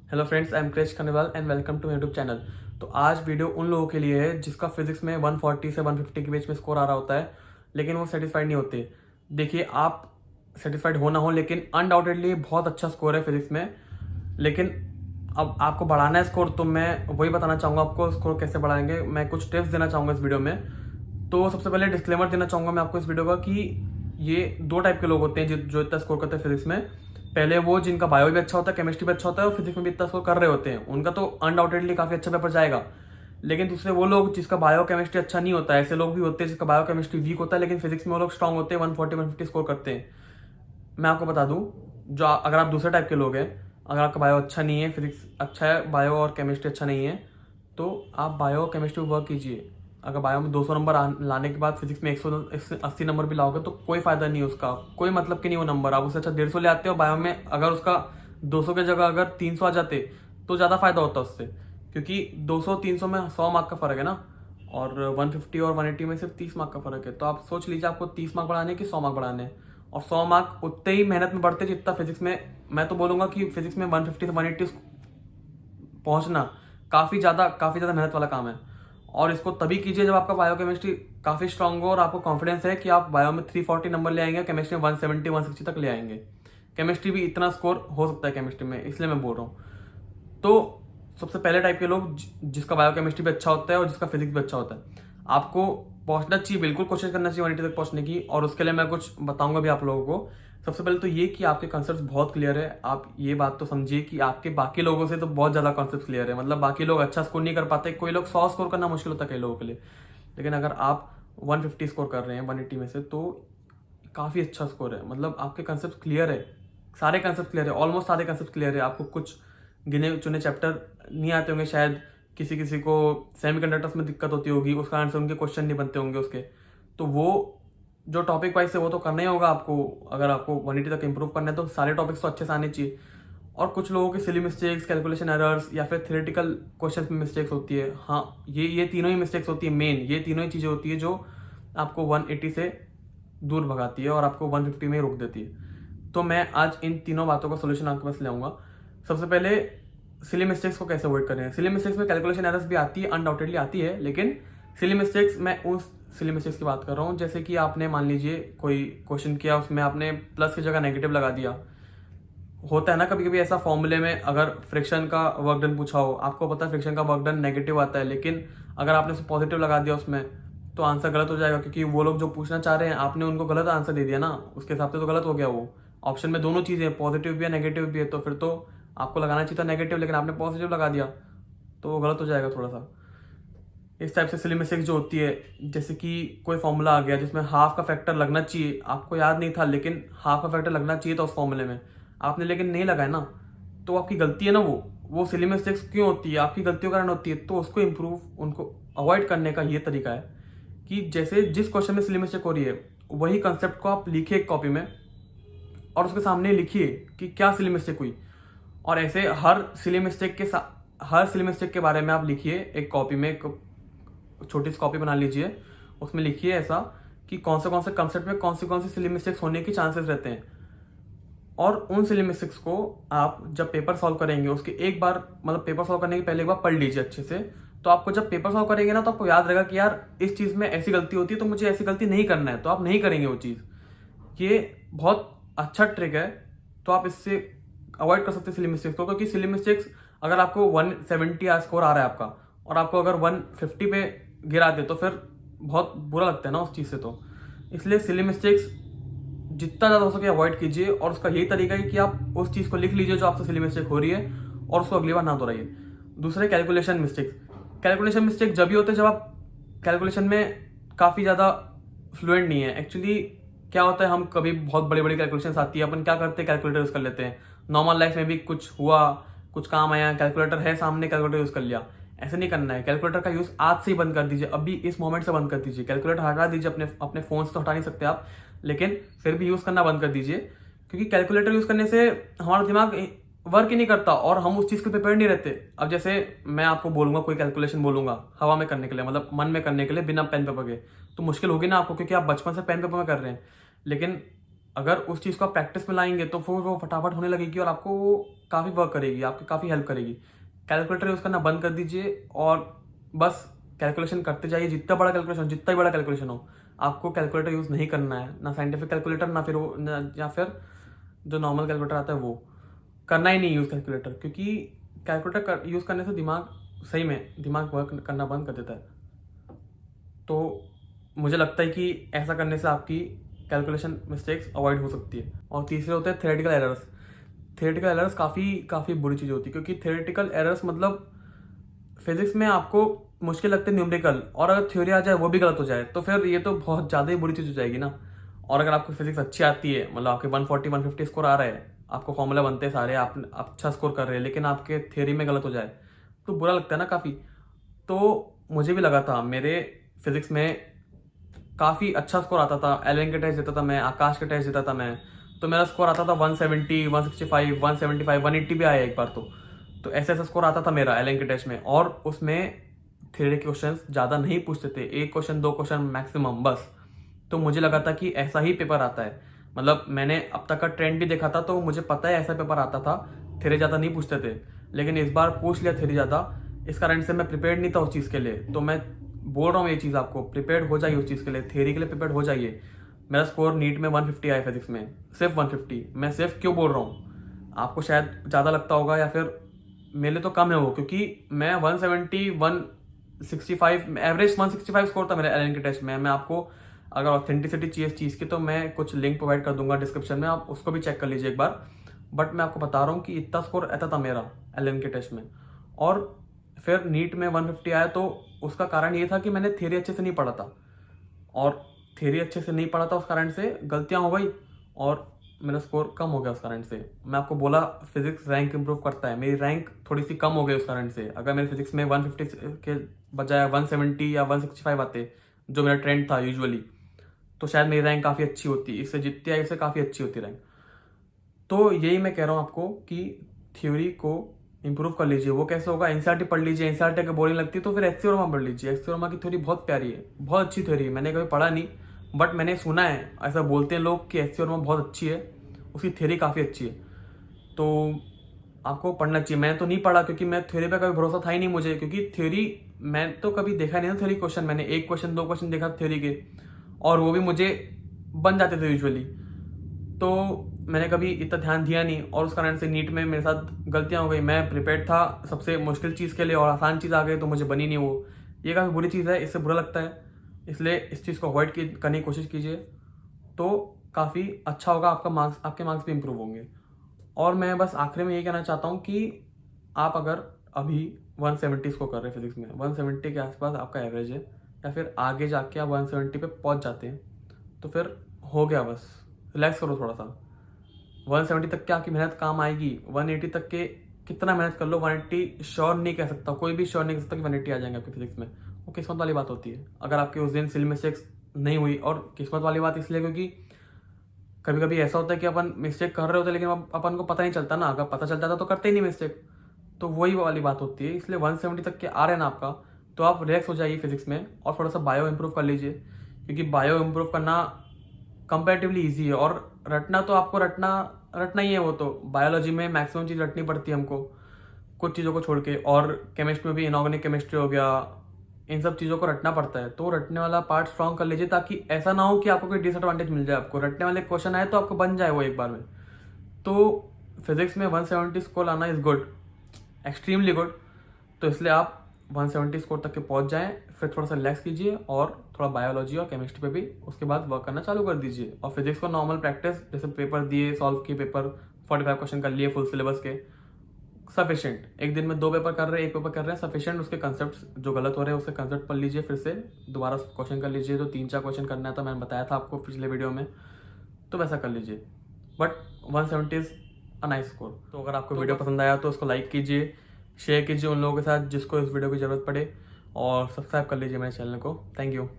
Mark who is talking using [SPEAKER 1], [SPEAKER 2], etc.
[SPEAKER 1] Hello friends, I am Krish Khanewal and welcome to YouTube channel. तो आज video उन लोगों के लिए है जिसका फिजिक्स में 140 से 150 के बीच में स्कोर आ रहा होता है, लेकिन वो सेटिस्फाइड नहीं होते। देखिए, आप सेटिस्फाइड हो ना हो, लेकिन अनडाउटेडली बहुत अच्छा स्कोर है फिजिक्स में। लेकिन अब आपको बढ़ाना है स्कोर, तो मैं वही बताना चाहूँगा आपको स्कोर कैसे बढ़ाएंगे। मैं कुछ टिप्स देना चाहूँगा इस वीडियो में। तो सबसे पहले डिस्क्लेमर देना चाहूँगा मैं आपको इस वीडियो का कि ये दो टाइप के लोग होते हैं जो इतना स्कोर करते हैं फिजिक्स में। पहले वो जिनका बायो भी अच्छा होता है, केमिस्ट्री भी अच्छा होता है और फिजिक्स में भी इतना स्कोर कर रहे होते हैं, उनका तो अनडाउटेडली काफ़ी अच्छा पेपर जाएगा। लेकिन दूसरे वो लोग जिसका बायो केमिस्ट्री अच्छा नहीं होता है, ऐसे लोग भी होते हैं जिसका बायो केमिस्ट्री वीक होता है, लेकिन फिजिक्स में वो लोग स्ट्रांग होते हैं, 140 150 स्कोर करते हैं। मैं आपको बता दूं, अगर आप दूसरे टाइप के लोग हैं, अगर आपका बायो अच्छा नहीं है, फिजिक्स अच्छा है, बायो और केमिस्ट्री अच्छा नहीं है, तो आप बायो और केमिस्ट्री में वर्क कीजिए। अगर बायो में 200 नंबर लाने के बाद फिजिक्स में 180 नंबर भी लाओगे तो कोई फायदा नहीं है, उसका कोई मतलब कि नहीं वो नंबर। आप उससे अच्छा 150 ले आते हो, बायो में अगर उसका 200 की जगह अगर 300 आ जाते तो ज़्यादा फायदा होता उससे, क्योंकि 200 300 में 100 मार्क का फर्क है ना, और 150 और 180 में सिर्फ 30 मार्क का फर्क है। तो आप सोच लीजिए आपको 30 मार्क बढ़ाने कि 100 मार्क बढ़ाने हैं, और 100 मार्क उतने ही मेहनत में बढ़ते जितना फिजिक्स में। मैं तो बोलूंगा कि फिजिक्स में 150 से 180 पहुंचना काफ़ी ज़्यादा मेहनत वाला काम है। और इसको तभी कीजिए जब आपका बायो केमिस्ट्री काफ़ी स्ट्रांग हो और आपको कॉन्फिडेंस है कि आप बायो में 340 नंबर ले आएंगे, केमिस्ट्री में 170 160 तक ले आएंगे। केमिस्ट्री भी इतना स्कोर हो सकता है केमिस्ट्री में, इसलिए मैं बोल रहा हूँ। तो सबसे पहले टाइप के लोग जिसका बायो केमिस्ट्री भी अच्छा होता है और जिसका फिजिक्स भी अच्छा होता है, आपको पहुंचना चाहिए, बिल्कुल कोशिश करना चाहिए 180 तक पहुंचने की। और उसके लिए मैं कुछ बताऊंगा भी आप लोगों को। सबसे पहले तो ये कि आपके कॉन्सेप्ट बहुत क्लियर है। आप ये बात तो समझिए कि आपके बाकी लोगों से तो बहुत ज़्यादा कॉन्सेप्ट क्लियर है। मतलब बाकी लोग अच्छा स्कोर नहीं कर पाते, कोई लोग 100 स्कोर करना मुश्किल होता है कई लोगों के लिए, लेकिन अगर आप 150 स्कोर कर रहे हैं 180 में से, तो काफ़ी अच्छा स्कोर है। मतलब आपके कंसेप्ट क्लियर है, सारे कंसेप्ट क्लियर है, ऑलमोस्ट सारे कंसेप्ट क्लियर है। आपको कुछ गिने चुने चैप्टर नहीं आते होंगे शायद, किसी किसी को सेमीकंडक्टर्स में दिक्कत होती होगी, उसका आंसर उनके क्वेश्चन नहीं बनते होंगे उसके, तो वो जो टॉपिक वाइज है वो तो करना ही होगा आपको। अगर आपको 180 तक इंप्रूव करना है तो सारे टॉपिक्स तो अच्छे से आने चाहिए। और कुछ लोगों की सिली मिस्टेक्स, कैलकुलेशन एरर्स या फिर थ्योरेटिकल क्वेश्चन में मिस्टेक्स होती है। हाँ, ये तीनों ही मिस्टेक्स होती है, मेन ये तीनों ही चीज़ें होती है जो आपको 180 से दूर भगाती है और आपको 150 में ही रोक देती है। तो मैं आज इन तीनों बातों का सोल्यूशन आपके पास ले आऊँगा। सबसे पहले सिली मिस्टेक्स को कैसे अवॉइड करें। सिली मिस्टेक्स में कैलकुलेशन एरर्स भी आती है, अनडाउटेडली आती है, लेकिन सिली मिस्टेक्स, मैं उस सिली मिस्टेक्स की बात कर रहा हूँ जैसे कि आपने मान लीजिए कोई क्वेश्चन किया, उसमें आपने प्लस की जगह नेगेटिव लगा दिया। होता है ना कभी कभी ऐसा, फॉर्मूले में अगर फ्रिक्शन का वर्क डन पूछा हो, आपको पता है फ्रिक्शन का वर्क डन नेगेटिव आता है, लेकिन अगर आपने उसे पॉजिटिव लगा दिया उसमें, तो आंसर गलत हो जाएगा, क्योंकि वो लोग जो पूछना चाह रहे हैं आपने उनको गलत आंसर दे दिया ना, उसके हिसाब से तो गलत हो गया। वो ऑप्शन में दोनों चीज़ें, पॉजिटिव भी है नेगेटिव भी है, तो फिर तो आपको लगाना चाहिए था नेगेटिव, लेकिन आपने पॉजिटिव लगा दिया, तो वो गलत हो जाएगा थोड़ा सा। इस टाइप से सिली मिस्टेक्स जो होती है, जैसे कि कोई फॉर्मूला आ गया जिसमें हाफ का फैक्टर लगना चाहिए, आपको याद नहीं था, लेकिन हाफ का फैक्टर लगना चाहिए था उस फॉर्मूले में, आपने लेकिन नहीं लगाया ना, तो आपकी गलती है ना। वो सिली मिस्टेक्स क्यों होती है, आपकी गलतियों के कारण होती है। तो उसको इम्प्रूव, उनको अवॉइड करने का ये तरीका है कि जैसे जिस क्वेश्चन में सिली मिस्टेक हो रही है, वही कंसेप्ट को आप लिखिए एक कॉपी में, और उसके सामने लिखिए कि क्या सिली मिस्टेक हुई। और ऐसे हर सिली मिस्टेक के बारे में आप लिखिए एक कॉपी में, एक छोटी सी कॉपी बना लीजिए, उसमें लिखिए ऐसा कि कौन से कंसेप्ट में कौन सी सिली मिस्टेक्स होने की चांसेस रहते हैं। और उन सिली मिस्टेक्स को आप जब पेपर सॉल्व करेंगे उसके एक बार, मतलब पेपर सॉल्व करने के पहले एक बार पढ़ लीजिए अच्छे से। तो आपको जब पेपर सॉल्व करेंगे ना, तो आपको याद रहेगा कि यार इस चीज़ में ऐसी गलती होती है, तो मुझे ऐसी गलती नहीं करना है, तो आप नहीं करेंगे वो चीज़। ये बहुत अच्छा ट्रिक है। तो आप इससे अवॉइड कर सकते हैं सिली मिस्टेक्स को, क्योंकि सिली मिस्टेक्स, अगर आपको 170 स्कोर आ रहा है आपका, और आपको अगर 150 पे गिरा दे, तो फिर बहुत बुरा लगता है ना उस चीज़ से। तो इसलिए सिली मिस्टेक्स जितना ज़्यादा हो सके अवॉइड कीजिए, और उसका यही तरीका है कि आप उस चीज़ को लिख लीजिए जो आपसे सिली मिस्टेक हो रही है, और उसको अगली बार ना दोहराइए। दूसरे, कैलकुलेशन मिस्टेक्स। कैलकुलेशन मिस्टेक जब भी होते हैं जब आप कैलकुलेशन में काफ़ी ज़्यादा फ्लुएंट नहीं है। एक्चुअली क्या होता है, हम कभी बहुत बड़ी बड़ी कैलकुलेशन आती है, अपन क्या करते हैं, कैलकुलेटर यूज़ कर लेते हैं। नॉर्मल लाइफ में भी कुछ हुआ, कुछ काम आया, कैलकुलेटर है सामने, कैलकुलेटर यूज़ कर लिया। ऐसे नहीं करना है। कैलकुलेटर का यूज़ आज से ही बंद कर दीजिए, अभी इस मोमेंट से बंद कर दीजिए। कैलकुलेटर हटा दीजिए, अपने फ़ोन से तो हटा नहीं सकते आप, लेकिन फिर भी यूज़ करना बंद कर दीजिए, क्योंकि कैलकुलेटर यूज़ करने से हमारा दिमाग वर्क ही नहीं करता और हम उस चीज़ के प्रिपेयर नहीं रहते। अब जैसे मैं आपको बोलूंगा, कोई कैलकुलेशन बोलूंगा हवा में करने के लिए, मतलब मन में करने के लिए, बिना पेन पेपर के, तो मुश्किल होगी ना आपको, क्योंकि आप बचपन से पेन पेपर में कर रहे हैं। लेकिन अगर उस चीज़ को आप प्रैक्टिस में लाएंगे तो फिर वो फटाफट होने लगेगी और आपको वो काफ़ी वर्क करेगी, आपकी काफ़ी हेल्प करेगी। कैलकुलेटर यूज़ करना बंद कर दीजिए और बस कैलकुलेशन करते जाइए। जितना बड़ा कैलकुलेशन, जितना ही बड़ा कैलकुलेशन हो, आपको कैलकुलेटर यूज़ नहीं करना है, ना साइंटिफिक कैलकुलेटर, ना फिर वो या फिर जो नॉर्मल कैलकुलेटर आता है वो करना ही नहीं यूज़ कैलकुलेटर, क्योंकि कैलकुलेटर यूज़ करने से दिमाग सही में दिमाग वर्क करना बंद कर देता है। तो मुझे लगता है कि ऐसा करने से आपकी कैलकुलेशन मिस्टेक्स अवॉइड हो सकती है। और तीसरे होते हैं थ्योरेटिकल एरर्स। थ्योरेटिकल एरर्स काफ़ी बुरी चीज़ होती है, क्योंकि थ्योरेटिकल एरर्स मतलब फिजिक्स में आपको मुश्किल लगते हैं न्यूमेरिकल, और अगर थ्योरी आ जाए वो भी गलत हो जाए तो फिर ये तो बहुत ज़्यादा ही बुरी चीज़ हो जाएगी ना। और अगर आपको फिजिक्स अच्छी आती है, मतलब आपके 140 150 स्कोर आ रहे हैं, आपको फॉर्मूला बनते हैं सारे, आप अच्छा स्कोर कर रहे हैं, लेकिन आपके थ्योरी में गलत हो जाए तो बुरा लगता है ना काफ़ी। तो मुझे भी लगा था, मेरे फिजिक्स में काफ़ी अच्छा स्कोर आता था, एलवन के टेस्ट देता था मैं, आकाश के टेस्ट देता था मैं, तो मेरा स्कोर आता था 170 165 175 180 भी आया एक बार। तो ऐसे ऐसा स्कोर आता था मेरा एलएन के टेस्ट में, और उसमें थ्योरी के क्वेश्चंस ज़्यादा नहीं पूछते थे, एक क्वेश्चन दो क्वेश्चन मैक्सिमम बस। तो मुझे लगा था कि ऐसा ही पेपर आता है, मतलब मैंने अब तक का ट्रेंड भी देखा था, तो मुझे पता है ऐसा पेपर आता था, थ्योरी ज़्यादा नहीं पूछते थे। लेकिन इस बार पूछ लिया थ्योरी ज़्यादा, इस कारण से मैं प्रिपेयर्ड नहीं था उस चीज़ के लिए। तो मैं बोल रहा हूँ ये चीज़ आपको, प्रिपेयर्ड हो जाइए उस चीज़ के लिए, थ्योरी के लिए प्रिपेयर्ड हो जाइए। मेरा स्कोर नीट में 150 आया फिजिक्स में, सिर्फ 150। मैं सिर्फ क्यों बोल रहा हूँ, आपको शायद ज़्यादा लगता होगा या फिर मेरे लिए तो कम है वो, क्योंकि मैं 170 165 एवरेज 165 स्कोर था मेरे एलएन के टेस्ट में। मैं आपको अगर ऑथेंटिसिटी चाहिए इस चीज़ की तो मैं कुछ लिंक प्रोवाइड कर दूंगा डिस्क्रिप्शन में, आप उसको भी चेक कर लीजिए एक बार। बट मैं आपको बता रहा हूँ कि इतना स्कोर आता था मेरा एलएन के टेस्ट में, और फिर नीट में 150 आया। तो उसका कारण ये था कि मैंने थ्योरी अच्छे से नहीं पढ़ा था, और थ्योरी अच्छे से नहीं पढ़ा था, उस कारण से गलतियाँ हो गई और मेरा स्कोर कम हो गया उस कारण से। मैं आपको बोला फिजिक्स रैंक इंप्रूव करता है, मेरी रैंक थोड़ी सी कम हो गई उस कारण से। अगर मेरे फिजिक्स में 150 के बजाय 170 या 165 आते, जो मेरा ट्रेंड था यूजुअली, तो शायद मेरी रैंक काफ़ी अच्छी होती, इससे जितनी आई उससे काफ़ी अच्छी होती रैंक। तो यही मैं कह रहा हूँ आपको कि थ्योरी को इंप्रूव कर लीजिए। वो कैसे होगा, एनसीईआरटी पढ़ लीजिए, एनसीईआरटी अगर बोरिंग लगती है तो फिर एचसी वर्मा पढ़ लीजिए। एचसी वर्मा की थ्योरी बहुत प्यारी है, बहुत अच्छी थ्योरी है। मैंने कभी पढ़ा नहीं, बट मैंने सुना है, ऐसा बोलते हैं लोग कि एचसी वर्मा बहुत अच्छी है, उसकी थ्योरी काफ़ी अच्छी है। तो आपको पढ़ना चाहिए। मैंने तो नहीं पढ़ा, क्योंकि मैं थ्योरी पे कभी भरोसा था ही नहीं मुझे, क्योंकि थ्योरी मैं तो कभी देखा नहीं था थ्योरी क्वेश्चन। मैंने एक क्वेश्चन दो क्वेश्चन देखा थ्योरी के, और वो भी मुझे बन जाते थे यूजुअली। तो मैंने कभी इतना ध्यान दिया नहीं, और उस कारण से नीट में मेरे साथ गलतियां हो गई। मैं प्रिपेयर्ड था सबसे मुश्किल चीज़ के लिए, और आसान चीज़ आ गई तो मुझे बनी नहीं वो। ये काफ़ी बुरी चीज़ है, इससे बुरा लगता है, इसलिए इस चीज़ को अवॉइड करने की कोशिश कीजिए, तो काफ़ी अच्छा होगा। आपके मार्क्स भी इंप्रूव होंगे। और मैं बस आखिरी में ये कहना चाहता हूँ कि आप अगर अभी 170 को कर रहे हैं फिजिक्स में, 170 के आसपास आपका एवरेज है, या फिर आगे जाके आप 170 पे पहुँच जाते हैं, तो फिर हो गया, बस रिलैक्स करो थोड़ा सा। 170 तक के आपकी मेहनत काम आएगी, 180 तक के कितना मेहनत कर लो, 180 श्योर नहीं कह सकता, कोई भी श्योर नहीं कह सकता कि 180 आ जाएंगे आपके फिजिक्स में। वो किस्मत वाली बात होती है। अगर आपके उस दिन सिल मिस्टेक्स नहीं हुई, और किस्मत वाली बात इसलिए क्योंकि कभी कभी ऐसा होता है कि अपन मिस्टेक कर रहे होते हैं, लेकिन अपन को पता नहीं चलता ना। अगर पता चल जाता तो करते ही नहीं मिस्टेक, तो वही वाली बात होती है। इसलिए 170 तक के आ रहे हैं ना आपका, तो आप रिलैक्स हो जाइए फिजिक्स में, और थोड़ा सा बायो इंप्रूव कर लीजिए, क्योंकि बायो इंप्रूव करना कंपैरेटिवली ईजी है। और रटना तो आपको रटना ही है, वो तो बायोलॉजी में मैक्सिमम चीज़ रटनी पड़ती है हमको, कुछ चीज़ों को छोड़ के। और केमिस्ट्री में भी इनऑर्गेनिक केमिस्ट्री हो गया, इन सब चीज़ों को रटना पड़ता है। तो रटने वाला पार्ट स्ट्रॉन्ग कर लीजिए, ताकि ऐसा ना हो कि आपको कोई डिसएडवांटेज मिल जाए। आपको रटने वाले क्वेश्चन आए तो आपको बन जाए वो एक बार में। तो फिजिक्स में 170 स्कोर लाना इज़ गुड, एक्सट्रीमली गुड। तो इसलिए आप 170 स्कोर तक के पहुंच जाएं, फिर थोड़ा सा रिलैक्स कीजिए, और थोड़ा बायोलॉजी और केमिस्ट्री पे भी उसके बाद वर्क करना चालू कर दीजिए। और फिजिक्स को नॉर्मल प्रैक्टिस, जैसे पेपर दिए, सॉल्व किए पेपर, 45 क्वेश्चन कर लिए फुल सिलेबस के, सफिशिएंट। एक दिन में 2 पेपर कर रहे हैं, 1 पेपर कर रहे हैं, सफिशिएंट। उसके कंसेप्ट जो गलत हो रहे हैं उसके कंसेप्ट पढ़ लीजिए, फिर से दोबारा क्वेश्चन कर लीजिए। तो 3-4 क्वेश्चन करना है, तो मैंने बताया था आपको पिछले वीडियो में, तो वैसा कर लीजिए। But 170 is a nice score. तो अगर आपको वीडियो पसंद आया तो उसको लाइक कीजिए, शेयर कीजिए उन लोगों के साथ जिसको इस वीडियो की ज़रूरत पड़े, और सब्सक्राइब कर लीजिए मेरे चैनल को। Thank you.